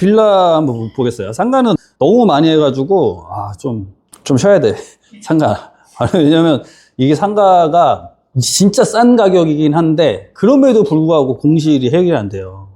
빌라 한번 보겠어요. 상가는 너무 많이 해가지고, 좀 쉬어야 돼. 상가. 왜냐면 이게 상가가 진짜 싼 가격이긴 한데, 그럼에도 불구하고 공실이 해결이 안 돼요.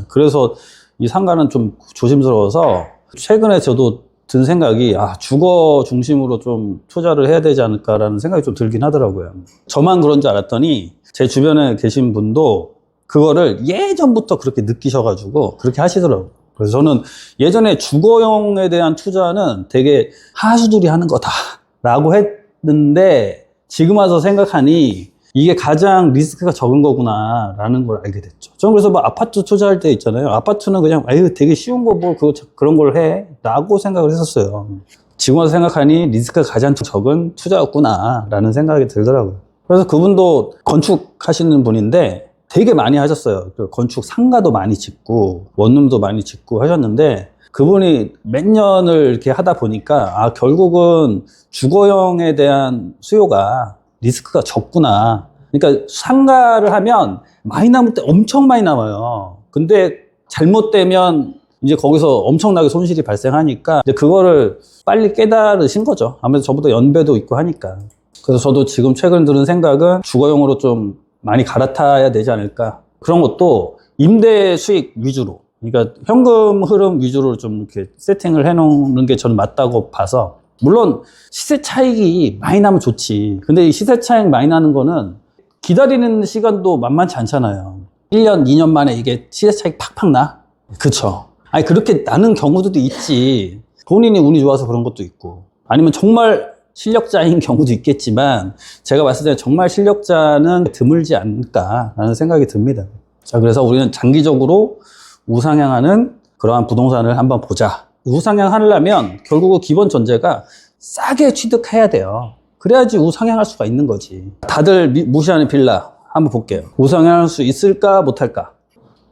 그래서 이 상가는 좀 조심스러워서, 최근에 저도 든 생각이, 주거 중심으로 좀 투자를 해야 되지 않을까라는 생각이 좀 들긴 하더라고요. 저만 그런 줄 알았더니, 제 주변에 계신 분도 그거를 예전부터 그렇게 느끼셔가지고, 그렇게 하시더라고요. 그래서 저는 예전에 주거용에 대한 투자는 되게 하수들이 하는 거다라고 했는데, 지금 와서 생각하니 이게 가장 리스크가 적은 거구나라는 걸 알게 됐죠. 저는 그래서 뭐 아파트 투자할 때 있잖아요. 아파트는 그냥 되게 쉬운 거 뭐 그런 걸 해라고 생각을 했었어요. 지금 와서 생각하니 리스크가 가장 적은 투자였구나라는 생각이 들더라고요. 그래서 그분도 건축하시는 분인데 되게 많이 하셨어요. 건축 상가도 많이 짓고 원룸도 많이 짓고 하셨는데, 그분이 몇 년을 이렇게 하다 보니까 결국은 주거용에 대한 수요가 리스크가 적구나. 그러니까 상가를 하면 많이 남을 때 엄청 많이 남아요. 근데 잘못되면 이제 거기서 엄청나게 손실이 발생하니까 이제 그거를 빨리 깨달으신 거죠. 아무래도 저보다 연배도 있고 하니까. 그래서 저도 지금 최근 들은 생각은 주거용으로 좀 많이 갈아타야 되지 않을까. 그런 것도 임대 수익 위주로, 그러니까 현금 흐름 위주로 좀 이렇게 세팅을 해놓는 게 저는 맞다고 봐서, 물론 시세 차익이 많이 나면 좋지. 근데 이 시세 차익 많이 나는 거는 기다리는 시간도 만만치 않잖아요. 1년, 2년 만에 이게 시세 차익 팍팍 나? 그쵸. 그렇게 나는 경우도 있지. 본인이 운이 좋아서 그런 것도 있고. 아니면 정말 실력자인 경우도 있겠지만, 제가 봤을 때 정말 실력자는 드물지 않을까라는 생각이 듭니다. 자, 그래서 우리는 장기적으로 우상향하는 그러한 부동산을 한번 보자. 우상향 하려면 결국은 기본 전제가 싸게 취득해야 돼요. 그래야지 우상향할 수가 있는 거지. 다들 무시하는 빌라 한번 볼게요. 우상향할 수 있을까 못할까?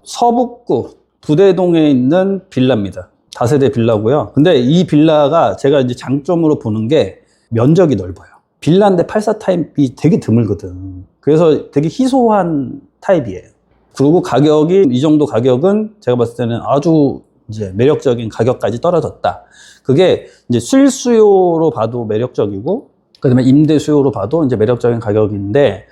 서북구 부대동에 있는 빌라입니다. 다세대 빌라고요. 근데 이 빌라가 제가 이제 장점으로 보는 게 면적이 넓어요. 빌라인데 84 타입이 되게 드물거든. 그래서 되게 희소한 타입이에요. 그리고 가격이, 이 정도 가격은 제가 봤을 때는 아주 이제 매력적인 가격까지 떨어졌다. 그게 이제 실수요로 봐도 매력적이고, 그 다음에 임대 수요로 봐도 이제 매력적인 가격인데,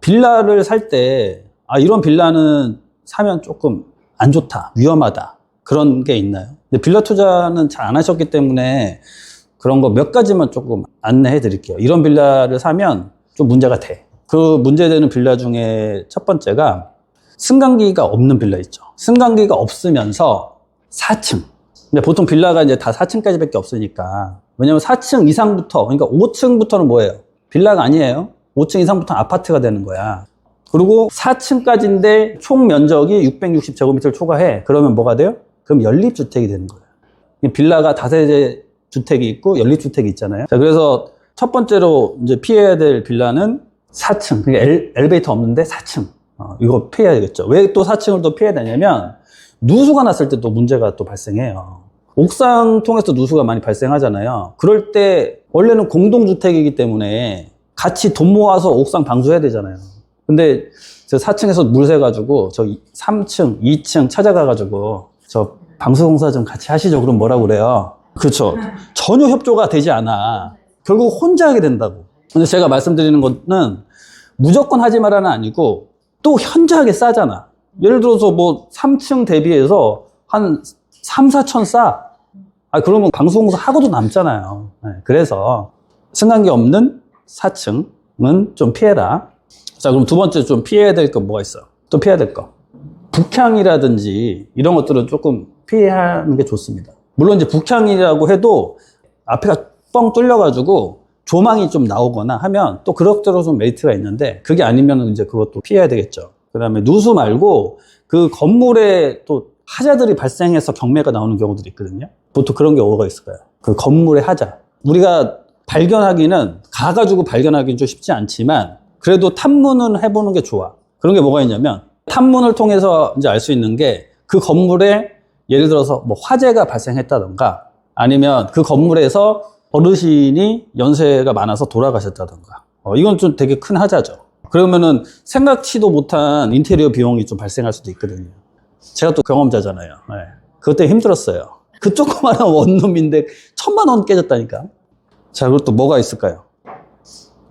빌라를 살 때, 이런 빌라는 사면 조금 안 좋다, 위험하다, 그런 게 있나요? 근데 빌라 투자는 잘 안 하셨기 때문에 그런 거 몇 가지만 조금 안내해 드릴게요. 이런 빌라를 사면 좀 문제가 돼. 그 문제되는 빌라 중에 첫 번째가 승강기가 없는 빌라 있죠. 승강기가 없으면서 4층. 근데 보통 빌라가 이제 다 4층까지 밖에 없으니까. 왜냐면 4층 이상부터, 그러니까 5층부터는 뭐예요? 빌라가 아니에요. 5층 이상부터는 아파트가 되는 거야. 그리고 4층까지인데 총 면적이 660제곱미터를 초과해. 그러면 뭐가 돼요? 그럼 연립주택이 되는 거예요. 빌라가 다세대 주택이 있고 연립주택이 있잖아요. 자, 그래서 첫 번째로 이제 피해야 될 빌라는 4층. 그러니까 엘리베이터 없는데 4층. 이거 피해야 되겠죠. 왜 또 4층을 또 피해야 되냐면, 누수가 났을 때 또 문제가 또 발생해요. 옥상 통해서 누수가 많이 발생하잖아요. 그럴 때 원래는 공동주택이기 때문에 같이 돈 모아서 옥상 방수해야 되잖아요. 근데 저 4층에서 물 새가지고 저 3층, 2층 찾아가가지고 저 방수공사 좀 같이 하시죠. 그럼 뭐라고 그래요? 그렇죠. 전혀 협조가 되지 않아. 결국 혼자 하게 된다고. 근데 제가 말씀드리는 거는 무조건 하지 말아는 아니고, 또 현저하게 싸잖아. 예를 들어서 뭐 3층 대비해서 한 3, 4천 싸. 그러면 방수공사 하고도 남잖아요. 그래서 승강기 없는 4층은 좀 피해라. 자, 그럼 두 번째 좀 피해야 될 거 뭐가 있어요? 또 피해야 될 거. 북향이라든지 이런 것들은 조금 피하는 게 좋습니다. 물론 이제 북향이라고 해도 앞에가 뻥 뚫려가지고 조망이 좀 나오거나 하면 또 그럭저럭 좀 메리트가 있는데, 그게 아니면 이제 그것도 피해야 되겠죠. 그 다음에 누수 말고 그 건물에 또 하자들이 발생해서 경매가 나오는 경우들이 있거든요. 보통 그런 경우가 있을까요? 그 건물의 하자. 우리가 가가지고 발견하기는 좀 쉽지 않지만, 그래도 탐문은 해보는 게 좋아. 그런 게 뭐가 있냐면, 탐문을 통해서 이제 알 수 있는 게, 그 건물에 예를 들어서 뭐 화재가 발생했다던가, 아니면 그 건물에서 어르신이 연세가 많아서 돌아가셨다던가, 이건 좀 되게 큰 하자죠. 그러면은 생각지도 못한 인테리어 비용이 좀 발생할 수도 있거든요. 제가 또 경험자잖아요. 그것 때문에 힘들었어요. 그 조그마한 원룸인데 1,000만 원 깨졌다니까. 자, 그리고 또 뭐가 있을까요?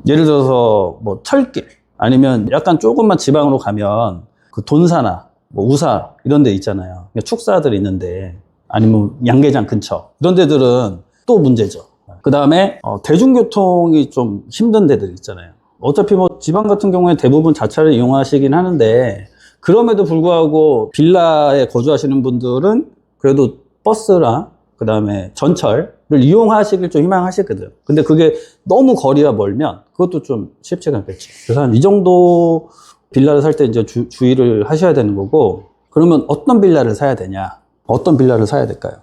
예를 들어서 뭐 철길 아니면 약간 조금만 지방으로 가면 그 돈사나 뭐 우사 이런 데 있잖아요. 축사들 있는데 아니면 양계장 근처 이런 데들은 또 문제죠. 그 다음에 대중교통이 좀 힘든 데들 있잖아요. 어차피 뭐 지방 같은 경우에 대부분 자차를 이용하시긴 하는데 그럼에도 불구하고 빌라에 거주하시는 분들은 그래도 버스나 그 다음에 전철을 이용하시길 좀 희망하시거든. 근데 그게 너무 거리가 멀면 그것도 좀 쉽지가 않겠죠. 그래서 한 이 정도 빌라를 살 때 이제 주의를 하셔야 되는 거고, 그러면 어떤 빌라를 사야 되냐? 어떤 빌라를 사야 될까요?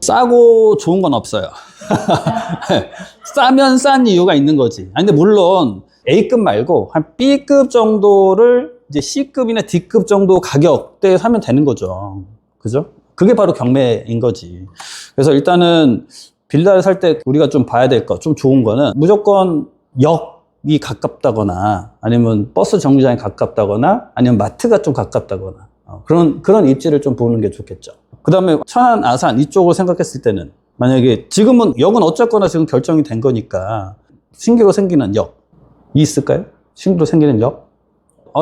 싸고 좋은 건 없어요. 싸면 싼 이유가 있는 거지. 아니, 근데 물론 A급 말고 한 B급 정도를 이제 C급이나 D급 정도 가격대에 사면 되는 거죠. 그죠? 그게 바로 경매인 거지. 그래서 일단은 빌라를 살 때 우리가 좀 봐야 될 거, 좀 좋은 거는 무조건 역이 가깝다거나 아니면 버스 정류장이 가깝다거나 아니면 마트가 좀 가깝다거나 그런 입지를 좀 보는 게 좋겠죠. 그 다음에 천안, 아산 이쪽을 생각했을 때는 만약에 지금은 역은 어쨌거나 지금 결정이 된 거니까 신규로 생기는 역이 있을까요? 신규로 생기는 역?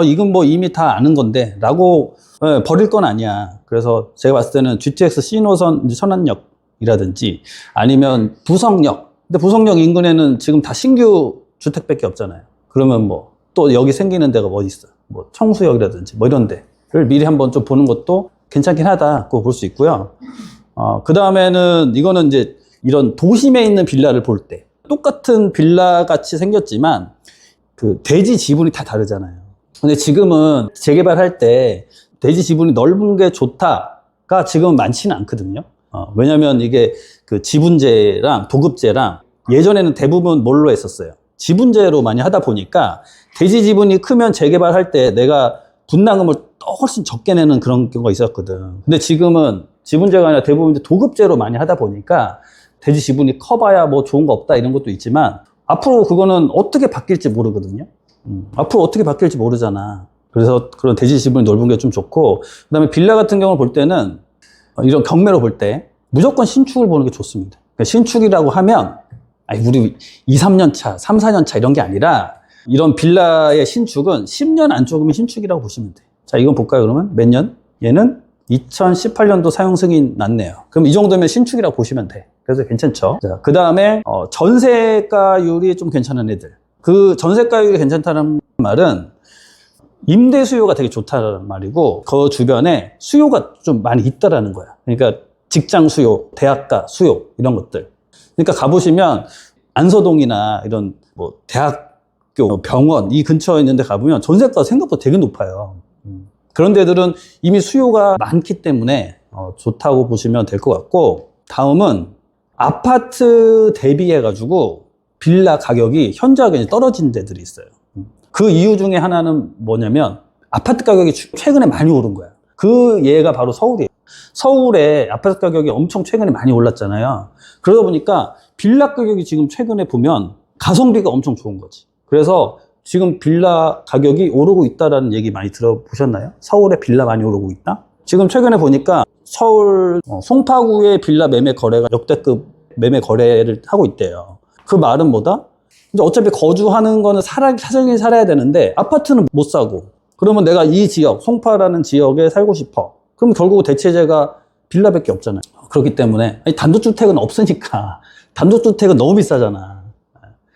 이건 뭐 이미 다 아는 건데 라고 버릴 건 아니야. 그래서 제가 봤을 때는 GTX C노선 천안역이라든지 아니면 부성역. 근데 부성역 인근에는 지금 다 신규 주택밖에 없잖아요. 그러면 뭐 또 여기 생기는 데가 뭐 있어? 뭐 청수역이라든지 뭐 이런 데를 미리 한번 좀 보는 것도 괜찮긴 하다고 볼 수 있고요. 그 다음에는 이거는 이제 이런 도심에 있는 빌라를 볼 때 똑같은 빌라 같이 생겼지만 그 대지 지분이 다 다르잖아요. 근데 지금은 재개발할 때 대지 지분이 넓은 게 좋다가 지금은 많지는 않거든요. 왜냐면 이게 그 지분제랑 도급제랑 예전에는 대부분 뭘로 했었어요? 지분제로 많이 하다 보니까 대지 지분이 크면 재개발할 때 내가 분담금을 또 훨씬 적게 내는 그런 경우가 있었거든. 근데 지금은 지분제가 아니라 대부분 이제 도급제로 많이 하다 보니까 대지 지분이 커봐야 뭐 좋은 거 없다 이런 것도 있지만 앞으로 그거는 어떻게 바뀔지 모르거든요. 앞으로 어떻게 바뀔지 모르잖아. 그래서 그런 대지 지분이 넓은 게 좀 좋고, 그 다음에 빌라 같은 경우를 볼 때는 이런 경매로 볼 때 무조건 신축을 보는 게 좋습니다. 그러니까 신축이라고 하면 우리 2, 3년 차, 3, 4년 차 이런 게 아니라 이런 빌라의 신축은 10년 안쪽이면 신축이라고 보시면 돼. 자, 이건 볼까요, 그러면? 몇 년? 얘는 2018년도 사용 승인 났네요. 그럼 이 정도면 신축이라고 보시면 돼. 그래서 괜찮죠. 자, 그 다음에 전세가율이 좀 괜찮은 애들. 그 전세가율이 괜찮다는 말은 임대 수요가 되게 좋다는 말이고 그 주변에 수요가 좀 많이 있다라는 거야. 그러니까 직장 수요, 대학가 수요 이런 것들. 그러니까 가보시면 안서동이나 이런 뭐 대학교, 병원 이 근처에 있는 데 가보면 전세가가 생각보다 되게 높아요. 그런 데들은 이미 수요가 많기 때문에 좋다고 보시면 될 것 같고, 다음은 아파트 대비해가지고 빌라 가격이 현저하게 떨어진 데들이 있어요. 그 이유 중에 하나는 뭐냐면 아파트 가격이 최근에 많이 오른 거야. 그 예가 바로 서울이에요. 서울에 아파트 가격이 엄청 최근에 많이 올랐잖아요. 그러다 보니까 빌라 가격이 지금 최근에 보면 가성비가 엄청 좋은 거지. 그래서 지금 빌라 가격이 오르고 있다라는 얘기 많이 들어보셨나요? 서울에 빌라 많이 오르고 있다? 지금 최근에 보니까 서울 송파구의 빌라 매매 거래가 역대급 매매 거래를 하고 있대요. 그 말은 뭐다? 이제 어차피 거주하는 거는 사정이 살아야 되는데 아파트는 못 사고, 그러면 내가 이 지역, 송파라는 지역에 살고 싶어. 그럼 결국 대체재가 빌라밖에 없잖아요. 그렇기 때문에 단독주택은 없으니까 단독주택은 너무 비싸잖아.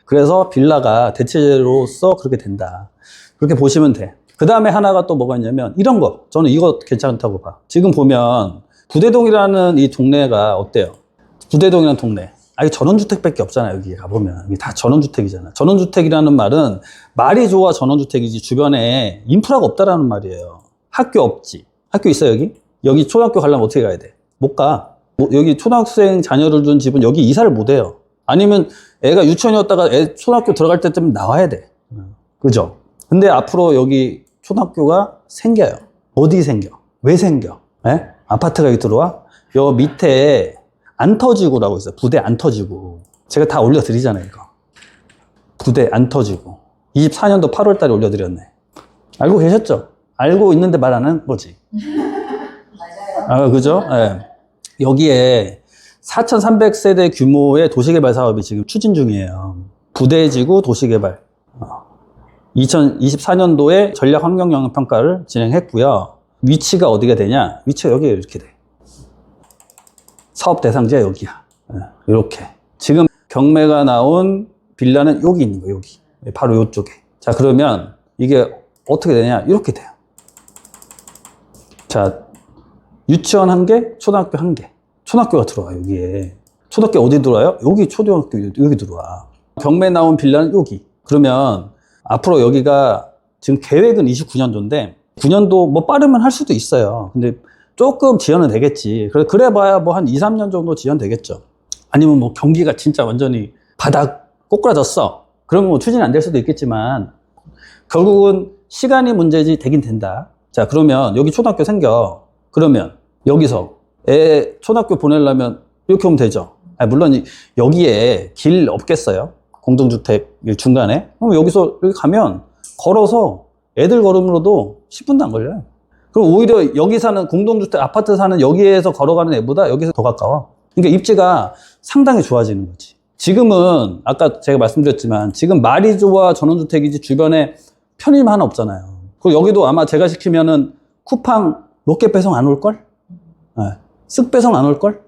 그래서 빌라가 대체재로서 그렇게 된다. 그렇게 보시면 돼. 그 다음에 하나가 또 뭐가 있냐면 이런 거. 저는 이거 괜찮다고 봐. 지금 보면 부대동이라는 이 동네가 어때요? 부대동이라는 동네. 이게 전원주택밖에 없잖아요. 여기 가보면. 이게 다 전원주택이잖아. 전원주택이라는 말은 말이 좋아 전원주택이지 주변에 인프라가 없다라는 말이에요. 학교 없지. 학교 있어 여기? 여기 초등학교 가려면 어떻게 가야 돼? 못 가. 여기 초등학생 자녀를 둔 집은 여기 이사를 못 해요. 아니면 애가 유치원이었다가 애 초등학교 들어갈 때쯤 나와야 돼. 그죠? 근데 앞으로 여기 초등학교가 생겨요. 어디 생겨? 왜 생겨? 에? 아파트가 여기 들어와? 요 밑에 안터지구라고 있어요. 부대 안터지구. 제가 다 올려드리잖아요, 이거. 부대 안터지구. 24년도 8월 달에 올려드렸네. 알고 계셨죠? 알고 있는데 말 안 하는 거지. 아, 그죠? 예. 여기에 4,300세대 규모의 도시개발 사업이 지금 추진 중이에요. 부대지구 도시개발. 2024년도에 전략환경영향평가를 진행했고요. 위치가 어디가 되냐? 위치가 여기에 이렇게 돼. 사업 대상지가 여기야. 이렇게. 지금 경매가 나온 빌라는 여기 있는 거예요, 여기. 바로 이쪽에. 자, 그러면 이게 어떻게 되냐? 이렇게 돼요. 자, 유치원 1개, 초등학교 1개. 초등학교가 들어와, 여기에. 초등학교 어디 들어와요? 여기 초등학교, 여기 들어와. 경매 나온 빌라는 여기. 그러면 앞으로 여기가 지금 계획은 29년도인데 9년도 뭐 빠르면 할 수도 있어요. 근데 조금 지연은 되겠지. 그래 봐야 뭐 한 2, 3년 정도 지연 되겠죠. 아니면 뭐 경기가 진짜 완전히 바닥 꼬꾸라졌어. 그러면 뭐 추진 안 될 수도 있겠지만 결국은 시간이 문제지 되긴 된다. 자, 그러면 여기 초등학교 생겨. 그러면 여기서 애 초등학교 보내려면 이렇게 오면 되죠. 물론 여기에 길 없겠어요. 공동주택 중간에. 그럼 여기서 여기 가면 걸어서 애들 걸음으로도 10분도 안 걸려요. 그럼 오히려 여기 사는 공동주택 아파트 사는 여기에서 걸어가는 애보다 여기서 더 가까워. 그러니까 입지가 상당히 좋아지는 거지. 지금은 아까 제가 말씀드렸지만 지금 말이 좋아 전원주택이지 주변에 편의점 하나 없잖아요. 그리고 여기도 아마 제가 시키면은 쿠팡 롯데 배송 안 올걸? 네. 쓱 배송 안 올걸?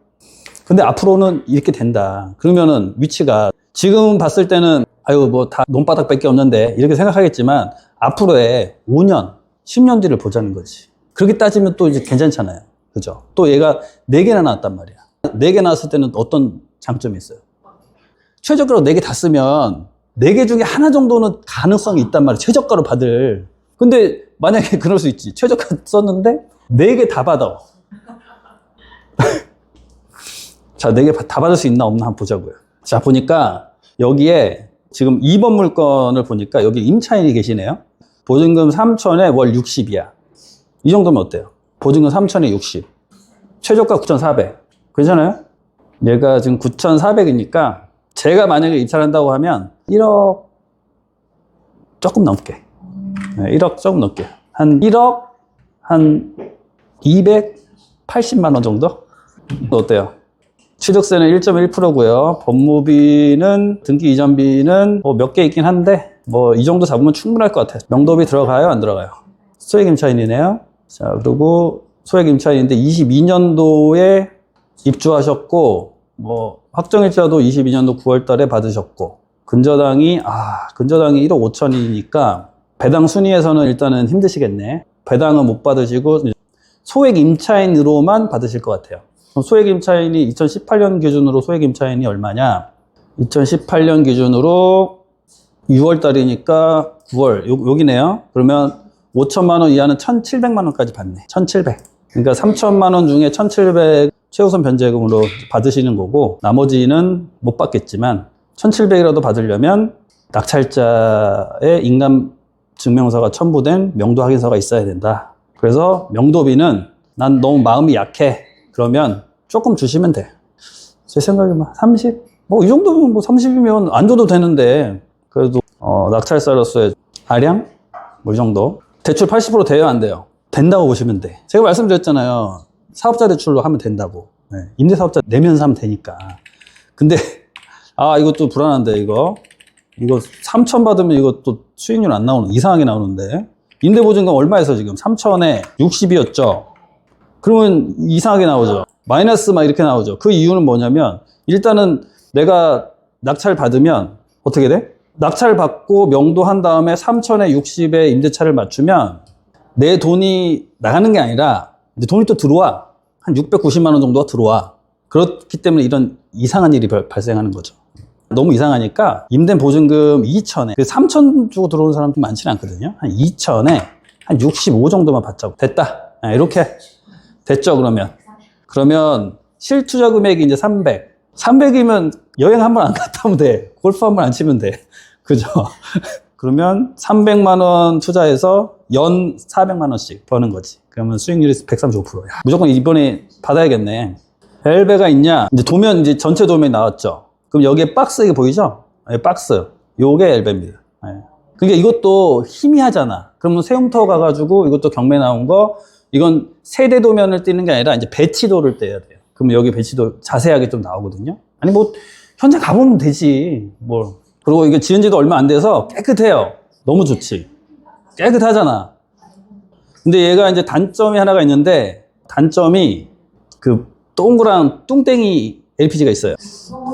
근데 앞으로는 이렇게 된다. 그러면은 위치가 지금 봤을 때는 아유 뭐 다 논바닥밖에 없는데 이렇게 생각하겠지만 앞으로의 5년, 10년 뒤를 보자는 거지. 그렇게 따지면 또 이제 괜찮잖아요. 그죠? 또 얘가 4개나 나왔단 말이야. 4개 나왔을 때는 어떤 장점이 있어요? 최저가로 4개 다 쓰면 4개 중에 하나 정도는 가능성이 있단 말이야. 최저가로 받을. 근데 만약에 그럴 수 있지. 최저가 썼는데 4개 다 받아. 자, 4개 다 받을 수 있나 없나 한번 보자고요. 자, 보니까 여기에 지금 2번 물건을 보니까 여기 임차인이 계시네요. 보증금 3천에 월 60이야. 이 정도면 어때요? 보증금 3천에 60. 최저가 9,400. 괜찮아요? 얘가 지금 9,400이니까 제가 만약에 입찰 한다고 하면 1억 조금 넘게. 네, 1억 조금 넘게. 한 1억 한 280만 원 정도? 어때요? 취득세는 1.1%고요. 법무비는 등기 이전비는 뭐 몇 개 있긴 한데 뭐 이 정도 잡으면 충분할 것 같아요. 명도비 들어가요? 안 들어가요? 소액임차인이네요. 자, 그리고 소액임차인인데 22년도에 입주하셨고 뭐 확정일자도 22년도 9월 달에 받으셨고 근저당이 1억 5천이니까 배당 순위에서는 일단은 힘드시겠네. 배당은 못 받으시고 소액임차인으로만 받으실 것 같아요. 그럼 소액임차인이 2018년 기준으로 소액임차인이 얼마냐? 2018년 기준으로 6월 달이니까 9월 여기네요. 그러면 5천만 원 이하는 1,700만 원까지 받네. 1,700. 그러니까 3천만 원 중에 1,700 최우선 변제금으로 받으시는 거고 나머지는 못 받겠지만 1,700이라도 받으려면 낙찰자의 인감증명서가 첨부된 명도 확인서가 있어야 된다. 그래서 명도비는 난 너무 마음이 약해. 그러면 조금 주시면 돼. 제 생각에 30? 뭐 이 정도면 뭐 30이면 안 줘도 되는데 그래도 낙찰사로서의 아량? 뭐 이 정도. 대출 80% 돼요, 안 돼요? 된다고 보시면 돼. 제가 말씀드렸잖아요. 사업자 대출로 하면 된다고. 네. 임대사업자 내면서 하면 되니까. 근데 이것도 불안한데 이거 3천 받으면 이것도 수익률 안 나오는 이상하게 나오는데 임대보증금 얼마에서 지금 3천에 60이었죠. 그러면 이상하게 나오죠. 마이너스 막 이렇게 나오죠. 그 이유는 뭐냐면 일단은 내가 낙찰 받으면 어떻게 돼? 낙찰 받고 명도한 다음에 3천에 60에 임대차를 맞추면 내 돈이 나가는 게 아니라 이제 돈이 또 들어와. 한 690만 원 정도가 들어와. 그렇기 때문에 이런 이상한 일이 발생하는 거죠. 너무 이상하니까 임대 보증금 2천에 3천 주고 들어오는 사람도 많지는 않거든요. 한 2천에 한 65 정도만 받자고. 됐다. 이렇게 됐죠, 그러면 실투자 금액이 이제 300. 300이면 여행 한 번 안 갔다 오면 돼. 골프 한 번 안 치면 돼. 그죠? 그러면 300만 원 투자해서 연 400만 원씩 버는 거지. 그러면 수익률이 135%야. 무조건 이번에 받아야겠네. 엘베가 있냐? 이제 도면, 이제 전체 도면이 나왔죠. 그럼 여기에 박스, 이게 보이죠? 네, 박스. 요게 엘베입니다. 네. 그러니까 이것도 희미하잖아. 그러면 세움터 가가지고 이것도 경매 나온 거 이건 세대도면을 띄는 게 아니라 이제 배치도를 떼야 돼요. 그러면 여기 배치도 자세하게 좀 나오거든요. 아니 뭐 현장 가보면 되지. 뭐 그리고 이게 지은 지도 얼마 안 돼서 깨끗해요. 너무 좋지. 깨끗하잖아. 근데 얘가 이제 단점이 하나가 있는데 단점이 그 동그란 뚱땡이 LPG가 있어요.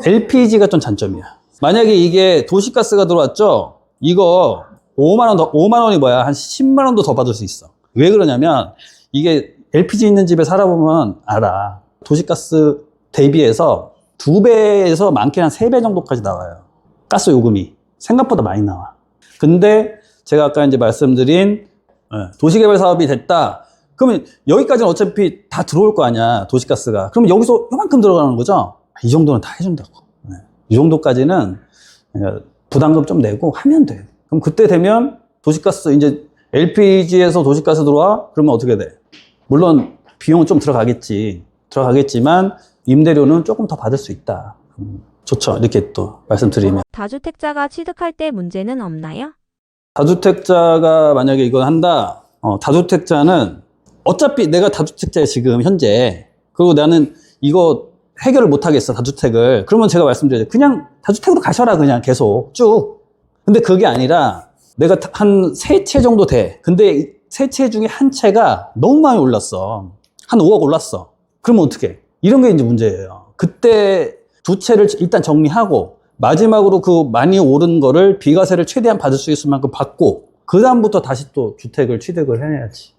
LPG가 좀 단점이야. 만약에 이게 도시가스가 들어왔죠? 이거 5만 원 더, 5만 원이 뭐야? 한 10만 원도 더 받을 수 있어. 왜 그러냐면 이게 LPG 있는 집에 살아보면 알아. 도시가스 대비해서 2배에서 많게는 한 3배 정도까지 나와요. 가스 요금이. 생각보다 많이 나와. 근데 제가 아까 이제 말씀드린 도시개발 사업이 됐다. 그러면 여기까지는 어차피 다 들어올 거 아니야. 도시가스가. 그럼 여기서 요만큼 들어가는 거죠? 이 정도는 다 해준다고. 이 정도까지는 부담금 좀 내고 하면 돼. 그럼 그때 되면 도시가스 이제 LPG에서 도시가스 들어와? 그러면 어떻게 돼? 물론 비용은 좀 들어가겠지만 임대료는 조금 더 받을 수 있다. 좋죠. 이렇게 또 말씀드리면. 다주택자가 취득할 때 문제는 없나요? 다주택자가 만약에 이걸 한다. 다주택자는 어차피 내가 다주택자에 지금 현재 그리고 나는 이거 해결을 못 하겠어. 다주택을. 그러면 제가 말씀드려요. 그냥 다주택으로 가셔라. 그냥 계속 쭉. 근데 그게 아니라 내가 한 3채 정도 돼. 근데 3채 중에 한 채가 너무 많이 올랐어. 한 5억 올랐어. 그러면 어떻게? 이런 게 이제 문제예요. 그때 2채를 일단 정리하고 마지막으로 그 많이 오른 거를 비과세를 최대한 받을 수 있을 만큼 받고 그 다음부터 다시 또 주택을 취득을 해야지.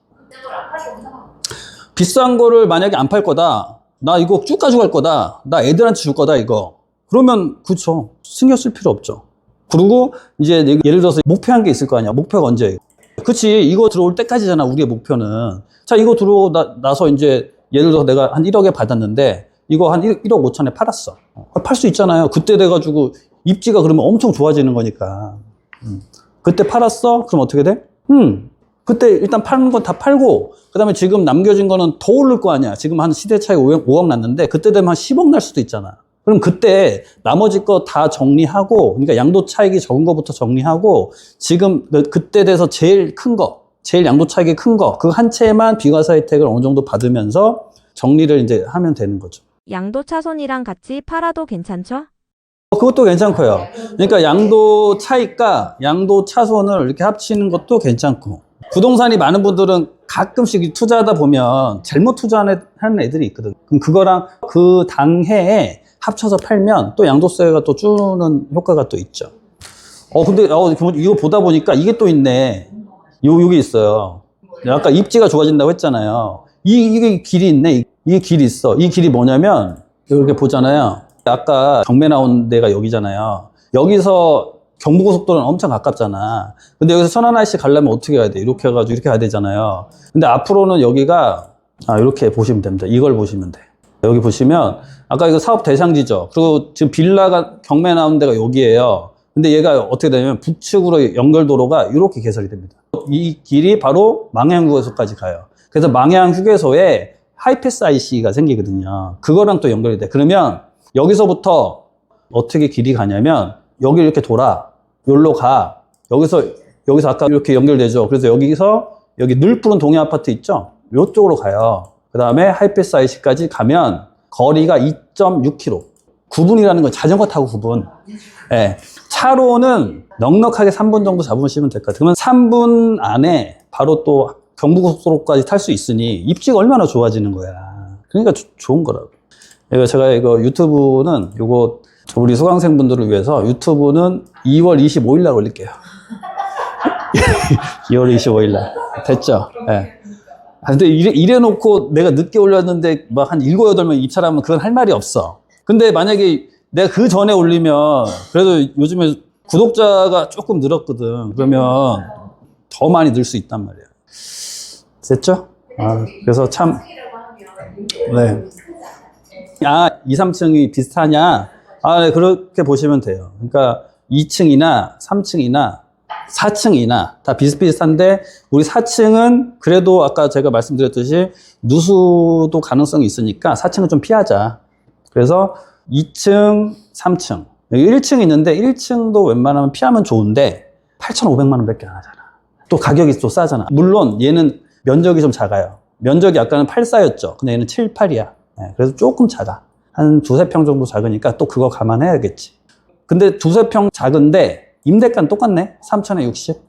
비싼 거를 만약에 안 팔 거다. 나 이거 쭉 가져갈 거다. 나 애들한테 줄 거다 이거. 그러면 그쵸. 신경 쓸 필요 없죠. 그리고 이제 예를 들어서 목표한 게 있을 거 아니야. 목표가 언제? 그치. 이거 들어올 때까지잖아. 우리의 목표는. 자, 이거 들어오나서 이제 예를 들어서 내가 한 1억에 받았는데 이거 한 1억 5천에 팔았어. 팔 수 있잖아요. 그때 돼가지고 입지가 그러면 엄청 좋아지는 거니까. 그때 팔았어? 그럼 어떻게 돼? 그때 일단 파는 건 다 팔고 그 다음에 지금 남겨진 거는 더 오를 거 아니야. 지금 한 시대 차이 5억 났는데 그때 되면 한 10억 날 수도 있잖아. 그럼 그때 나머지 거 다 정리하고 그러니까 양도 차익이 적은 거부터 정리하고 지금 그때 돼서 제일 큰 거, 제일 양도 차익이 큰 거 그 한 채만 비과세 혜택을 어느 정도 받으면서 정리를 이제 하면 되는 거죠. 양도 차손이랑 같이 팔아도 괜찮죠? 그것도 괜찮고요. 그러니까 양도 차익과 양도 차손을 이렇게 합치는 것도 괜찮고 부동산이 많은 분들은 가끔씩 투자하다 보면 잘못 투자하는 애들이 있거든. 그럼 그거랑 그 당해에 합쳐서 팔면 또 양도세가 또 주는 효과가 또 있죠. 근데 이거 보다 보니까 이게 또 있네. 여기 있어요. 아까 입지가 좋아진다고 했잖아요. 이게 길이 있네. 이게 길이 있어. 이 길이 뭐냐면 이렇게 보잖아요. 아까 경매 나온 데가 여기잖아요. 여기서 경부고속도로는 엄청 가깝잖아. 근데 여기서 천안IC 가려면 어떻게 해야 돼? 이렇게 해가지고 이렇게 가야 되잖아요. 근데 앞으로는 여기가 이렇게 보시면 됩니다. 이걸 보시면 돼. 여기 보시면 아까 이거 사업 대상지죠. 그리고 지금 빌라가 경매 나온 데가 여기예요. 근데 얘가 어떻게 되냐면 북측으로 연결도로가 이렇게 개설이 됩니다. 이 길이 바로 망향휴게소까지 가요. 그래서 망향휴게소에 하이패스 IC가 생기거든요. 그거랑 또 연결이 돼. 그러면 여기서부터 어떻게 길이 가냐면 여기 이렇게 돌아. 여기로 가. 여기서 아까 이렇게 연결되죠. 그래서 여기 늘 푸른 동해 아파트 있죠? 이쪽으로 가요. 그 다음에 하이패스 IC까지 가면 거리가 2.6km. 9분이라는 건 자전거 타고 9분. 네. 차로는 넉넉하게 3분 정도 잡으시면 될 것 같아요. 그러면 3분 안에 바로 또 경부고속도로까지 탈 수 있으니 입지가 얼마나 좋아지는 거야. 그러니까 좋은 거라고. 제가 이거 유튜브는 우리 수강생분들을 위해서 유튜브는 2월 25일 날 올릴게요. 2월 25일 날. 됐죠? 예. 네. 근데 이래 놓고 내가 늦게 올렸는데 막 한 7, 8명 입찰하면 그건 할 말이 없어. 근데 만약에 내가 그 전에 올리면 그래도 요즘에 구독자가 조금 늘었거든. 그러면 더 많이 늘 수 있단 말이야. 됐죠? 그래서 참, 네. 2, 3층이 비슷하냐? 네, 그렇게 보시면 돼요. 그러니까 2층이나 3층이나 4층이나 다 비슷비슷한데 우리 4층은 그래도 아까 제가 말씀드렸듯이 누수도 가능성이 있으니까 4층은 좀 피하자. 그래서 2층, 3층. 여기 1층 있는데 1층도 웬만하면 피하면 좋은데 8,500만 원밖에 안 하잖아. 또 가격이 또 싸잖아. 물론 얘는 면적이 좀 작아요. 면적이 아까는 8,4였죠. 근데 얘는 7, 8이야. 그래서 조금 작아. 한 두세 평 정도 작으니까 또 그거 감안해야겠지. 근데 두세 평 작은데 임대가는 똑같네. 3천에 60.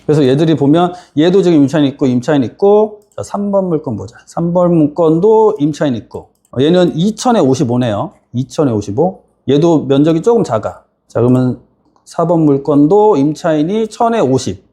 그래서 얘들이 보면 얘도 지금 임차인 있고 임차인 있고. 자, 3번 물건 보자. 3번 물건도 임차인 있고. 얘는 2천에 55네요. 2천에 55. 얘도 면적이 조금 작아. 자, 그러면 4번 물건도 임차인이 1,000에 50.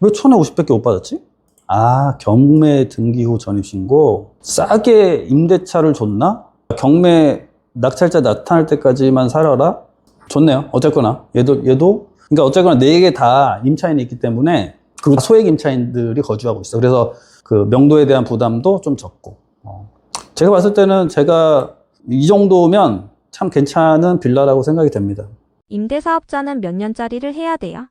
왜 1,000에 50밖에 못 받았지? 아, 경매 등기 후 전입신고. 싸게 임대차를 줬나? 경매 낙찰자 나타날 때까지만 살아라? 좋네요. 어쨌거나. 얘도. 그러니까 어쨌거나 4개 다 임차인이 있기 때문에, 그리고 소액 임차인들이 거주하고 있어. 그래서 그 명도에 대한 부담도 좀 적고. 제가 봤을 때는 제가 이 정도면 참 괜찮은 빌라라고 생각이 됩니다. 임대사업자는 몇 년짜리를 해야 돼요?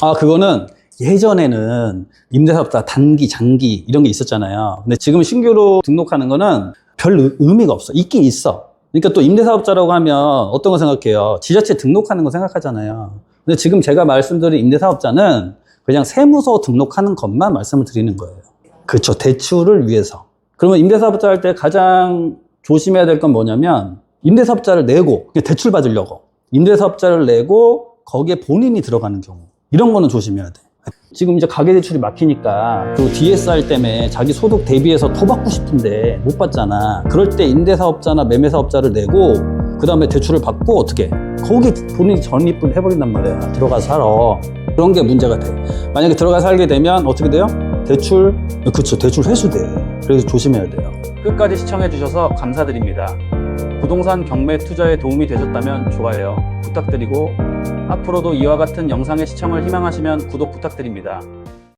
아, 그거는 예전에는 임대사업자 단기, 장기 이런 게 있었잖아요. 근데 지금 신규로 등록하는 거는 별 의미가 없어. 있긴 있어. 그러니까 또 임대사업자라고 하면 어떤 거 생각해요? 지자체 등록하는 거 생각하잖아요. 근데 지금 제가 말씀드린 임대사업자는 그냥 세무서 등록하는 것만 말씀을 드리는 거예요. 그렇죠. 대출을 위해서. 그러면 임대사업자 할 때 가장 조심해야 될 건 뭐냐면, 임대사업자를 내고 그냥 대출 받으려고 임대사업자를 내고 거기에 본인이 들어가는 경우, 이런 거는 조심해야 돼. 지금 이제 가계대출이 막히니까, 그리고 DSR 때문에 자기 소득 대비해서 더 받고 싶은데 못 받잖아. 그럴 때 임대사업자나 매매사업자를 내고 그 다음에 대출을 받고 어떻게 거기 본인이 전입을 해버린단 말이야. 들어가서 살아. 그런 게 문제가 돼. 만약에 들어가 살게 되면 어떻게 돼요? 대출, 그쵸, 대출 회수돼. 그래서 조심해야 돼요. 끝까지 시청해 주셔서 감사드립니다. 부동산 경매 투자에 도움이 되셨다면 좋아요 부탁드리고, 앞으로도 이와 같은 영상의 시청을 희망하시면 구독 부탁드립니다.